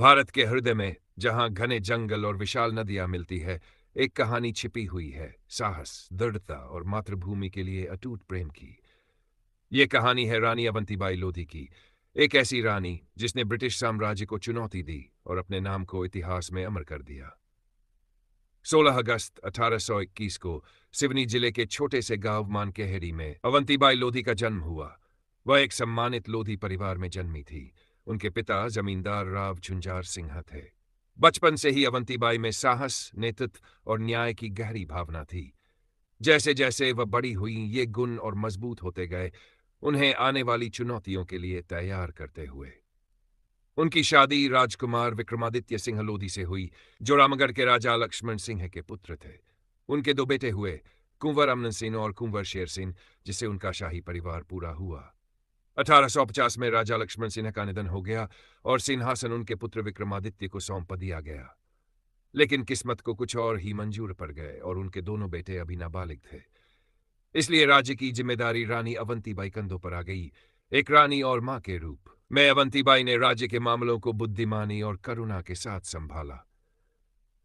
भारत के हृदय में, जहां घने जंगल और विशाल नदियां मिलती है, एक कहानी छिपी हुई है, साहस, दृढ़ता और मातृभूमि के लिए अटूट प्रेम की। ये कहानी है रानी अवंतीबाई लोधी की, एक ऐसी रानी जिसने ब्रिटिश साम्राज्य को चुनौती दी और अपने नाम को इतिहास में अमर कर दिया। 16 अगस्त 1821 को सिवनी जिले के छोटे से गांव मानकेहरी में अवंतीबाई लोधी का जन्म हुआ। वह एक सम्मानित लोधी परिवार में जन्मी थी। उनके पिता जमींदार राव झुंझार सिंह थे। बचपन से ही अवंतीबाई में साहस, नेतृत्व और न्याय की गहरी भावना थी। जैसे जैसे वह बड़ी हुई, ये गुण और मजबूत होते गए, उन्हें आने वाली चुनौतियों के लिए तैयार करते हुए। उनकी शादी राजकुमार विक्रमादित्य सिंह लोधी से हुई, जो रामगढ़ के राजा लक्ष्मण सिंह के पुत्र थे। उनके दो बेटे हुए, कुंवर अमन सिंह और कुंवर शेर सिंह, जिससे उनका शाही परिवार पूरा हुआ। 1850 में राजा लक्ष्मण सिंह का निधन हो गया और सिंहासन उनके पुत्र विक्रमादित्य को सौंप दिया गया। लेकिन किस्मत को कुछ और ही मंजूर पड़ गए और उनके दोनों बेटे अभी नाबालिग थे। इसलिए राज्य की जिम्मेदारी रानी अवंतीबाई कंधों पर आ गई। एक रानी और मां के रूप में अवंतीबाई ने राज्य के मामलों को बुद्धिमानी और करुणा के साथ संभाला।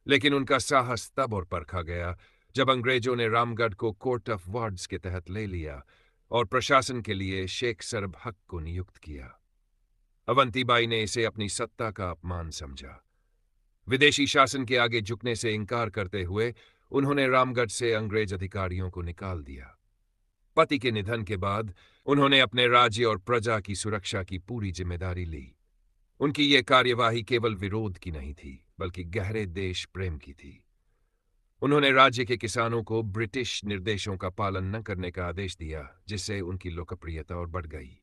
लेकिन उनका साहस तब और परखा गया जब अंग्रेजों ने रामगढ़ को कोर्ट ऑफ वार्ड्स के तहत ले लिया और प्रशासन के लिए शेख सरब हक को नियुक्त किया। अवंतीबाई ने इसे अपनी सत्ता का अपमान समझा। विदेशी शासन के आगे झुकने से इंकार करते हुए उन्होंने रामगढ़ से अंग्रेज अधिकारियों को निकाल दिया। पति के निधन के बाद उन्होंने अपने राज्य और प्रजा की सुरक्षा की पूरी जिम्मेदारी ली। उनकी यह कार्यवाही केवल विरोध की नहीं थी, बल्कि गहरे देश प्रेम की थी। उन्होंने राज्य के किसानों को ब्रिटिश निर्देशों का पालन न करने का आदेश दिया, जिससे उनकी लोकप्रियता और बढ़ गई।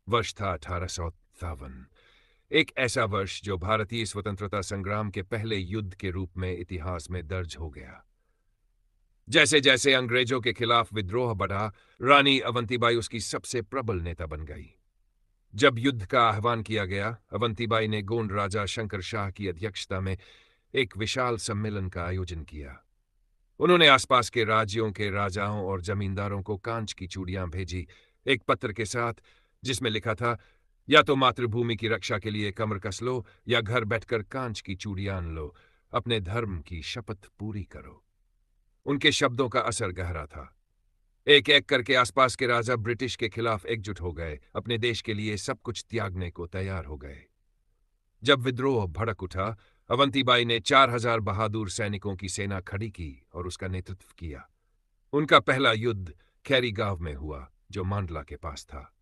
वर्ष था 1857, एक ऐसा वर्ष जो भारतीय स्वतंत्रता संग्राम के पहले युद्ध के रूप में इतिहास में दर्ज हो गया। जैसे जैसे अंग्रेजों के खिलाफ विद्रोह बढ़ा, रानी अवंतीबाई उसकी सबसे प्रबल नेता बन गई। जब युद्ध का आह्वान किया गया, अवंतीबाई ने गोंड राजा शंकर शाह की अध्यक्षता में एक विशाल सम्मेलन का आयोजन किया। उन्होंने आसपास के राज्यों के राजाओं और जमींदारों को कांच की चूड़ियां भेजी, एक पत्र के साथ जिसमें लिखा था, या तो मातृभूमि की रक्षा के लिए कमर कस लो या घर बैठकर कांच की चूड़ियां लो, अपने धर्म की शपथ पूरी करो। उनके शब्दों का असर गहरा था। एक एक करके आसपास के राजा ब्रिटिश के खिलाफ एकजुट हो गए, अपने देश के लिए सब कुछ त्यागने को तैयार हो गए। जब विद्रोह भड़क उठा, अवंतीबाई ने 4000 बहादुर सैनिकों की सेना खड़ी की और उसका नेतृत्व किया। उनका पहला युद्ध खैरी गांव में हुआ, जो मांडला के पास था।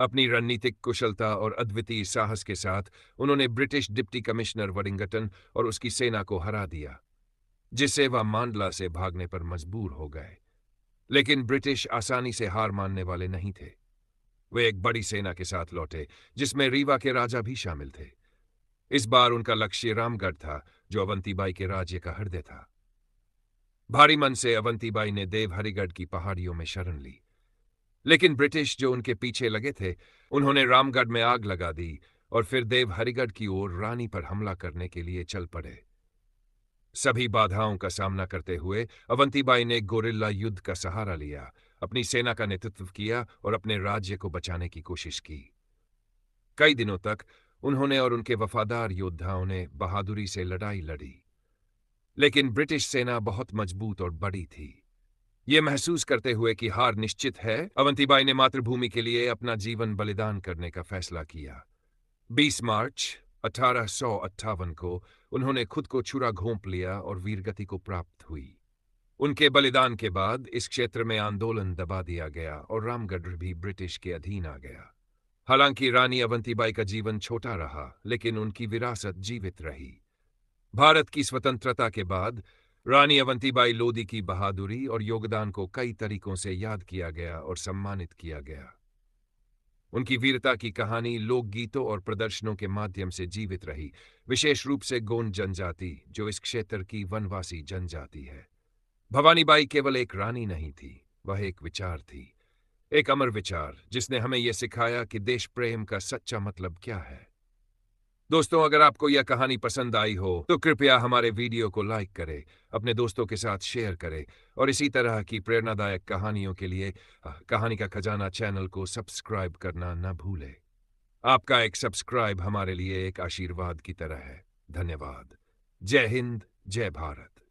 अपनी रणनीतिक कुशलता और अद्वितीय साहस के साथ उन्होंने ब्रिटिश डिप्टी कमिश्नर वडिंगटन और उसकी सेना को हरा दिया, जिससे वह मांडला से भागने पर मजबूर हो गए। लेकिन ब्रिटिश आसानी से हार मानने वाले नहीं थे। वे एक बड़ी सेना के साथ लौटे, जिसमें रीवा के राजा भी शामिल थे। इस बार उनका लक्ष्य रामगढ़ था, जो अवंतीबाई के राज्य का हृदय था। भारी मन से अवंतीबाई ने देवहरिगढ़ की पहाड़ियों में शरण ली। लेकिन ब्रिटिश जो उनके पीछे लगे थे, उन्होंने रामगढ़ में आग लगा दी और फिर देवहरिगढ़ की ओर रानी पर हमला करने के लिए चल पड़े। सभी बाधाओं का सामना करते हुए अवंतीबाई ने गोरिल्ला युद्ध का सहारा लिया, अपनी सेना का नेतृत्व किया और अपने राज्य को बचाने की कोशिश की। कई दिनों तक उन्होंने और उनके वफादार योद्धाओं ने बहादुरी से लड़ाई लड़ी। लेकिन ब्रिटिश सेना बहुत मजबूत और बड़ी थी। ये महसूस करते हुए कि हार निश्चित है, अवंतीबाई ने मातृभूमि के लिए अपना जीवन बलिदान करने का फैसला किया। 20 मार्च 1858 को उन्होंने खुद को छुरा घोंप लिया और वीरगति को प्राप्त हुई। उनके बलिदान के बाद इस क्षेत्र में आंदोलन दबा दिया गया और रामगढ़ भी ब्रिटिश के अधीन आ गया। हालांकि रानी अवंतीबाई का जीवन छोटा रहा, लेकिन उनकी विरासत जीवित रही। भारत की स्वतंत्रता के बाद रानी अवंतीबाई लोधी की बहादुरी और योगदान को कई तरीकों से याद किया गया और सम्मानित किया गया। उनकी वीरता की कहानी लोकगीतों और प्रदर्शनों के माध्यम से जीवित रही, विशेष रूप से गोंड जनजाति, जो इस क्षेत्र की वनवासी जनजाति है। भवानीबाई केवल एक रानी नहीं थी, वह एक विचार थी, एक अमर विचार, जिसने हमें यह सिखाया कि देश प्रेम का सच्चा मतलब क्या है। दोस्तों, अगर आपको यह कहानी पसंद आई हो तो कृपया हमारे वीडियो को लाइक करें, अपने दोस्तों के साथ शेयर करें और इसी तरह की प्रेरणादायक कहानियों के लिए कहानी का खजाना चैनल को सब्सक्राइब करना न भूलें। आपका एक सब्सक्राइब हमारे लिए एक आशीर्वाद की तरह है। धन्यवाद। जय हिंद, जय भारत।